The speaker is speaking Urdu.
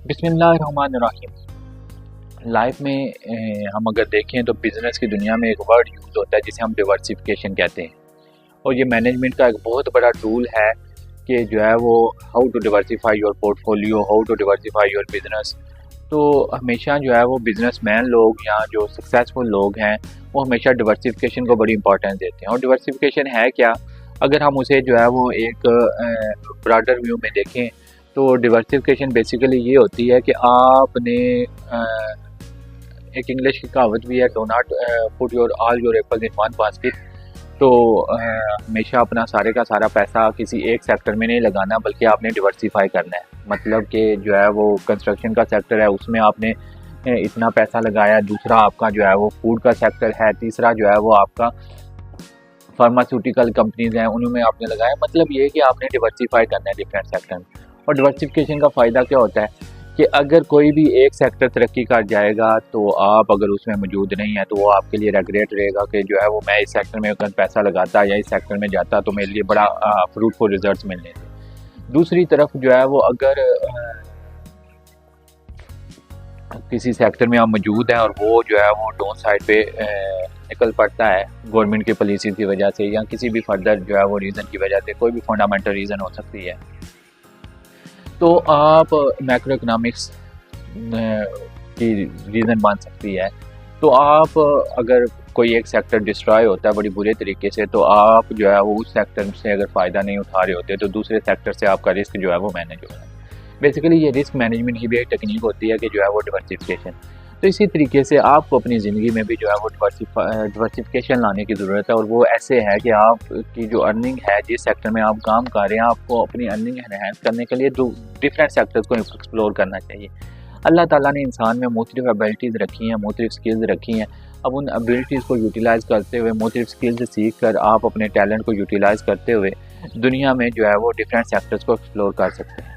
بسم اللہ الرحمن الرحیم۔ لائف میں ہم اگر دیکھیں تو بزنس کی دنیا میں ایک ورڈ یوز ہوتا ہے جسے ہم ڈیورسیفیکیشن کہتے ہیں، اور یہ مینجمنٹ کا ایک بہت بڑا ٹول ہے کہ جو ہے وہ how to diversify your portfolio, how to diversify your business. تو ہمیشہ جو ہے وہ بزنس مین لوگ یا جو سکسیزفل لوگ ہیں وہ ہمیشہ ڈیورسیفیکیشن کو بڑی امپورٹنس دیتے ہیں۔ اور ڈیورسیفیکیشن ہے کیا؟ اگر ہم اسے جو ہے وہ ایک براڈر ویو میں دیکھیں تو ڈیورسیفیکیشن بیسیکلی یہ ہوتی ہے کہ آپ نے ایک انگلش کی کہاوت بھی ہے، do not put your all your apple in one basket. تو ہمیشہ اپنا سارے کا سارا پیسہ کسی ایک سیکٹر میں نہیں لگانا، بلکہ آپ نے ڈیورسیفائی کرنا ہے۔ مطلب کہ جو ہے وہ کنسٹرکشن کا سیکٹر ہے، اس میں آپ نے اتنا پیسہ لگایا، دوسرا آپ کا جو ہے وہ فوڈ کا سیکٹر ہے، تیسرا جو ہے وہ آپ کا فارماسیوٹیکل کمپنیز ہیں، انہوں میں آپ نے لگایا۔ مطلب یہ کہ آپ نے ڈیورسیفائی کرنا ہے ڈفرینٹ سیکٹر میں۔ اور ڈیورسیفیکیشن کا فائدہ کیا ہوتا ہے کہ اگر کوئی بھی ایک سیکٹر ترقی کر جائے گا تو آپ اگر اس میں موجود نہیں ہیں تو وہ آپ کے لیے ریگریٹ رہے گا کہ جو ہے وہ میں اس سیکٹر میں اگر پیسہ لگاتا یا اس سیکٹر میں جاتا تو میرے لیے بڑا فروٹفل ریزلٹس ملنے تھے۔ دوسری طرف جو ہے وہ اگر کسی سیکٹر میں آپ موجود ہیں اور وہ جو ہے وہ ڈاؤن سائڈ پہ نکل پڑتا ہے گورنمنٹ کی پالیسی کی وجہ سے یا کسی بھی فردر جو ہے وہ ریزن کی وجہ سے، کوئی بھی فنڈامنٹل ریزن ہو سکتی ہے، تو آپ میکرو اکنامکس کی ریزن بن سکتی ہے۔ تو آپ اگر کوئی ایک سیکٹر ڈسٹرائے ہوتا ہے بڑی برے طریقے سے، تو آپ جو ہے وہ اس سیکٹر سے اگر فائدہ نہیں اٹھا رہے ہوتے تو دوسرے سیکٹر سے آپ کا رسک جو ہے وہ مینیج ہو رہا ہے۔ بیسیکلی یہ رسک مینجمنٹ کی بھی ایک ٹیکنیک ہوتی ہے کہ جو ہے وہ ڈیورسیفیکیشن۔ تو اسی طریقے سے آپ کو اپنی زندگی میں بھی جو ہے وہ ڈیورسیفیکیشن لانے کی ضرورت ہے، اور وہ ایسے ہے کہ آپ کی جو ارننگ ہے، جس سیکٹر میں آپ کام کر رہے ہیں، آپ کو اپنی ارننگ انہینس کرنے کے لیے ڈفرینٹ سیکٹرز کو ایکسپلور کرنا چاہیے۔ اللہ تعالیٰ نے انسان میں مختلف ایبلٹیز رکھی ہیں، مختلف سکلز رکھی ہیں۔ اب ان ایبلٹیز کو یوٹیلائز کرتے ہوئے، مختلف سکلز سیکھ کر آپ اپنے ٹیلنٹ کو یوٹیلائز کرتے ہوئے دنیا میں جو ہے وہ ڈفرینٹ سیکٹرز کو ایکسپلور کر سکتے ہیں۔